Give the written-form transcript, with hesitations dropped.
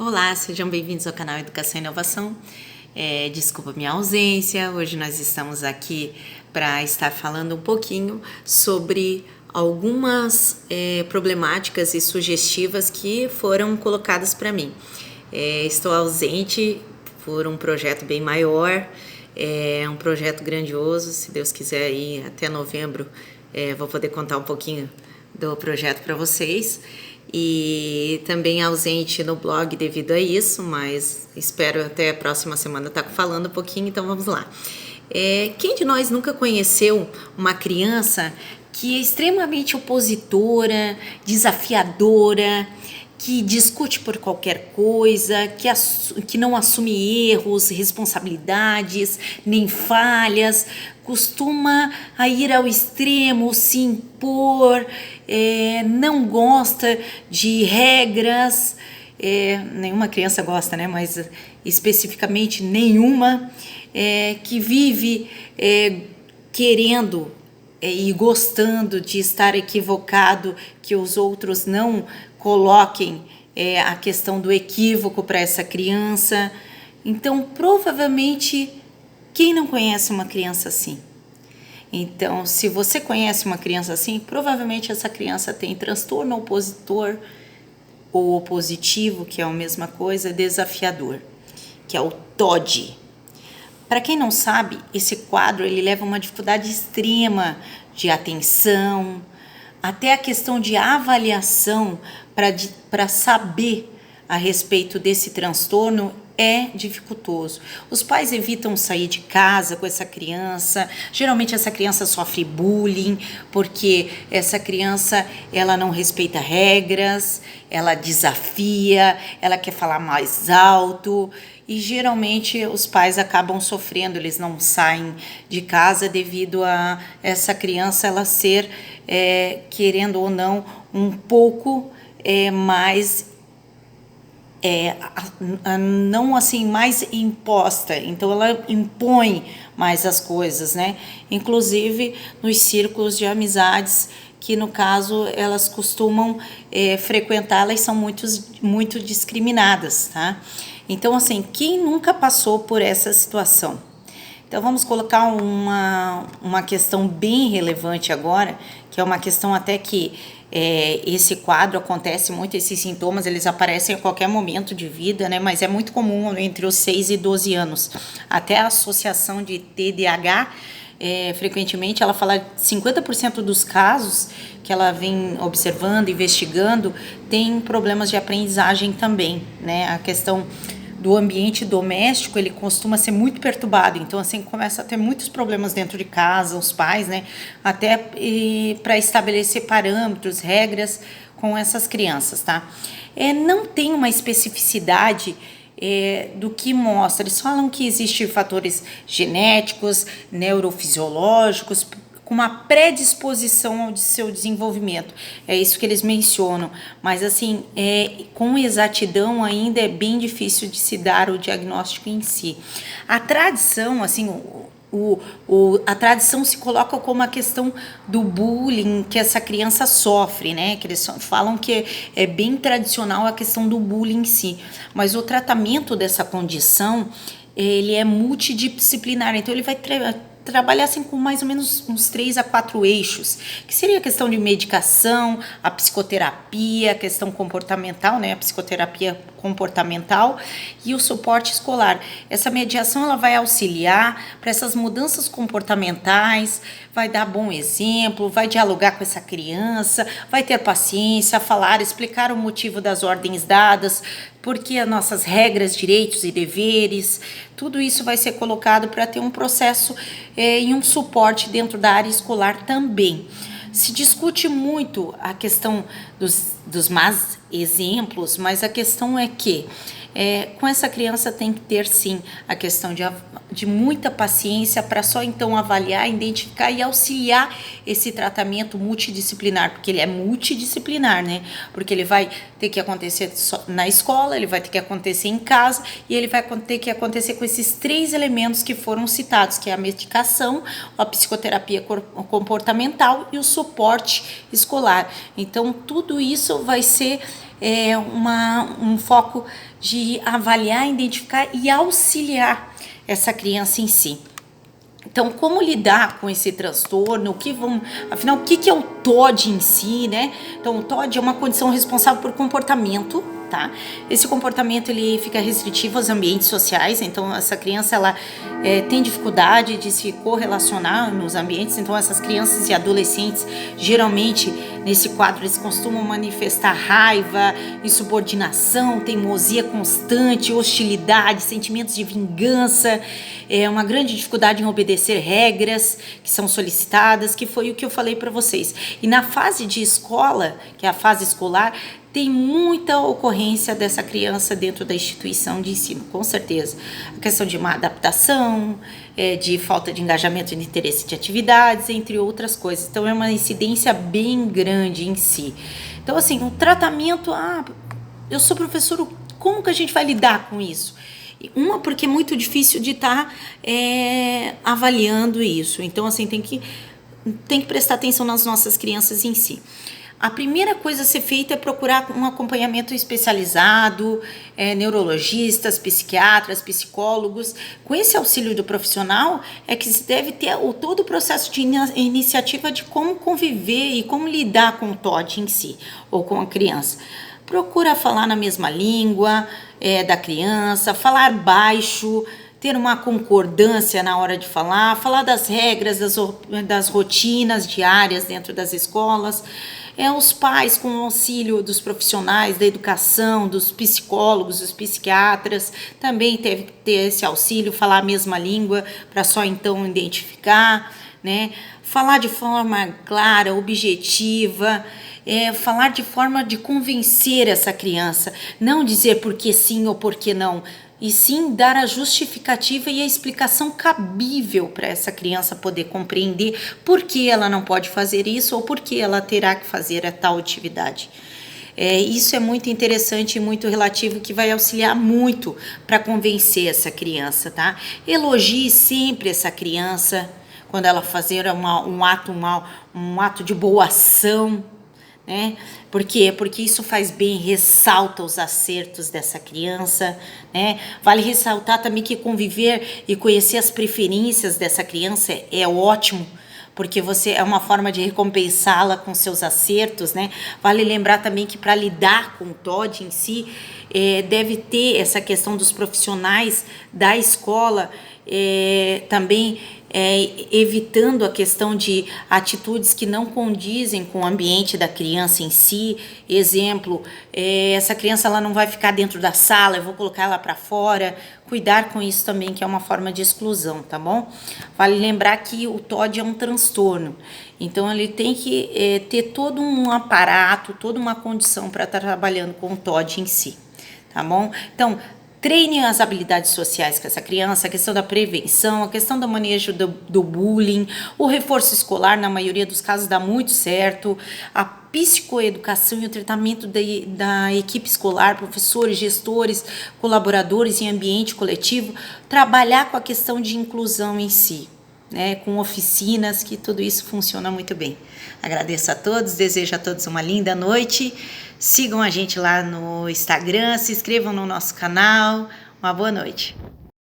Olá, sejam bem-vindos ao canal Educação e Inovação. Desculpa minha ausência, hoje nós estamos aqui para estar falando um pouquinho sobre algumas problemáticas e sugestivas que foram colocadas para mim. Estou ausente por um projeto bem maior, um projeto grandioso, se Deus quiser aí até novembro vou poder contar um pouquinho do projeto para vocês. E também ausente no blog devido a isso, mas espero até a próxima semana estar falando um pouquinho, então vamos lá. Quem de nós nunca conheceu uma criança que é extremamente opositora, desafiadora, que discute por qualquer coisa, que não assume erros, responsabilidades, nem falhas, costuma a ir ao extremo, se impor, não gosta de regras, nenhuma criança gosta, né? Mas especificamente nenhuma, que vive querendo e gostando de estar equivocado, que os outros não coloquem a questão do equívoco para essa criança. Então, provavelmente, quem não conhece uma criança assim? Então, se você conhece uma criança assim, provavelmente essa criança tem transtorno opositor ou opositivo, que é a mesma coisa, desafiador, que é o TOD. Para quem não sabe, esse quadro ele leva a uma dificuldade extrema de atenção, até a questão de avaliação para saber a respeito desse transtorno é dificultoso. Os pais evitam sair de casa com essa criança. Geralmente essa criança sofre bullying porque essa criança ela não respeita regras, ela desafia, ela quer falar mais alto. E geralmente os pais acabam sofrendo, eles não saem de casa devido a essa criança ela ser, querendo ou não, um pouco mais, não assim, mais imposta. Então ela impõe mais as coisas, né? Inclusive nos círculos de amizades, que no caso elas costumam frequentar, elas são muito discriminadas, tá? Então, assim, quem nunca passou por essa situação? Então, vamos colocar uma questão bem relevante agora, que é uma questão até que esse quadro acontece muito, esses sintomas, eles aparecem a qualquer momento de vida, né? Mas é muito comum entre os 6 e 12 anos. Até a associação de TDAH, frequentemente, ela fala que 50% dos casos que ela vem observando, investigando, tem problemas de aprendizagem também, né? A questão do ambiente doméstico, ele costuma ser muito perturbado, então assim, começa a ter muitos problemas dentro de casa, os pais, né, até para estabelecer parâmetros, regras com essas crianças, tá? Não tem uma especificidade do que mostra, eles falam que existem fatores genéticos, neurofisiológicos, com uma predisposição ao seu desenvolvimento. É isso que eles mencionam. Mas, assim, com exatidão ainda é bem difícil de se dar o diagnóstico em si. A tradição, assim, a tradição se coloca como a questão do bullying que essa criança sofre, né? Que eles falam que é bem tradicional a questão do bullying em si. Mas o tratamento dessa condição, ele é multidisciplinar. Então, ele vai trabalhar assim com mais ou menos uns 3 a 4 eixos, que seria a questão de medicação, a psicoterapia, a questão comportamental, né, a psicoterapia comportamental e o suporte escolar. Essa mediação ela vai auxiliar para essas mudanças comportamentais, vai dar bom exemplo, vai dialogar com essa criança, vai ter paciência, falar, explicar o motivo das ordens dadas, porque as nossas regras, direitos e deveres, tudo isso vai ser colocado para ter um processo e um suporte dentro da área escolar também. Se discute muito a questão dos más exemplos, mas a questão é que com essa criança tem que ter sim a questão de muita paciência para só então avaliar, identificar e auxiliar esse tratamento multidisciplinar, porque ele é multidisciplinar, né? Porque ele vai ter que acontecer na escola, ele vai ter que acontecer em casa e ele vai ter que acontecer com esses 3 elementos que foram citados, que é a medicação, a psicoterapia comportamental e o suporte escolar. Então, tudo isso vai ser um foco de avaliar, identificar e auxiliar essa criança em si. Então, como lidar com esse transtorno? Afinal, o que é o TOD em si, né? Então, o TOD é uma condição responsável por comportamento, tá? Esse comportamento ele fica restritivo aos ambientes sociais. Então, essa criança ela tem dificuldade de se correlacionar nos ambientes. Então, essas crianças e adolescentes, geralmente nesse quadro, eles costumam manifestar raiva, insubordinação, teimosia constante, hostilidade, sentimentos de vingança, uma grande dificuldade em obedecer regras que são solicitadas, que foi o que eu falei para vocês. E na fase de escola, que é a fase escolar, tem muita ocorrência dessa criança dentro da instituição de ensino, com certeza. A questão de má adaptação, de falta de engajamento e de interesse de atividades, entre outras coisas. Então, é uma incidência bem grande em si. Então, assim, o tratamento... eu sou professor, como que a gente vai lidar com isso? Porque é muito difícil de estar avaliando isso. Então, assim, tem que prestar atenção nas nossas crianças em si. A primeira coisa a ser feita é procurar um acompanhamento especializado, neurologistas, psiquiatras, psicólogos. Com esse auxílio do profissional é que se deve ter todo o processo de iniciativa de como conviver e como lidar com o TOD em si, ou com a criança. Procura falar na mesma língua da criança, falar baixo, ter uma concordância na hora de falar das regras, das rotinas diárias dentro das escolas. Os pais, com o auxílio dos profissionais da educação, dos psicólogos, dos psiquiatras, também teve que ter esse auxílio, falar a mesma língua para só então identificar, né? Falar de forma clara, objetiva, falar de forma de convencer essa criança, não dizer por que sim ou por que não, e sim dar a justificativa e a explicação cabível para essa criança poder compreender por que ela não pode fazer isso ou por que ela terá que fazer a tal atividade. Isso é muito interessante e muito relativo, que vai auxiliar muito para convencer essa criança, tá? Elogie sempre essa criança quando ela fazer um ato de boa ação, né? Por quê? Porque isso faz bem, ressalta os acertos dessa criança, né? Vale ressaltar também que conviver e conhecer as preferências dessa criança é ótimo, porque é uma forma de recompensá-la com seus acertos, né? Vale lembrar também que para lidar com o TOD em si, deve ter essa questão dos profissionais da escola também evitando a questão de atitudes que não condizem com o ambiente da criança em si. Exemplo, essa criança ela não vai ficar dentro da sala, eu vou colocar ela para fora. Cuidar com isso também, que é uma forma de exclusão, tá bom? Vale lembrar que o TOD é um transtorno, então ele tem que ter todo um aparato, toda uma condição para estar trabalhando com o TOD em si, tá bom? Então, treine as habilidades sociais com essa criança, a questão da prevenção, a questão do manejo do bullying, o reforço escolar, na maioria dos casos, dá muito certo, a psicoeducação e o tratamento da equipe escolar, professores, gestores, colaboradores em ambiente coletivo, trabalhar com a questão de inclusão em si, né, com oficinas, que tudo isso funciona muito bem. Agradeço a todos, desejo a todos uma linda noite. Sigam a gente lá no Instagram, se inscrevam no nosso canal. Uma boa noite.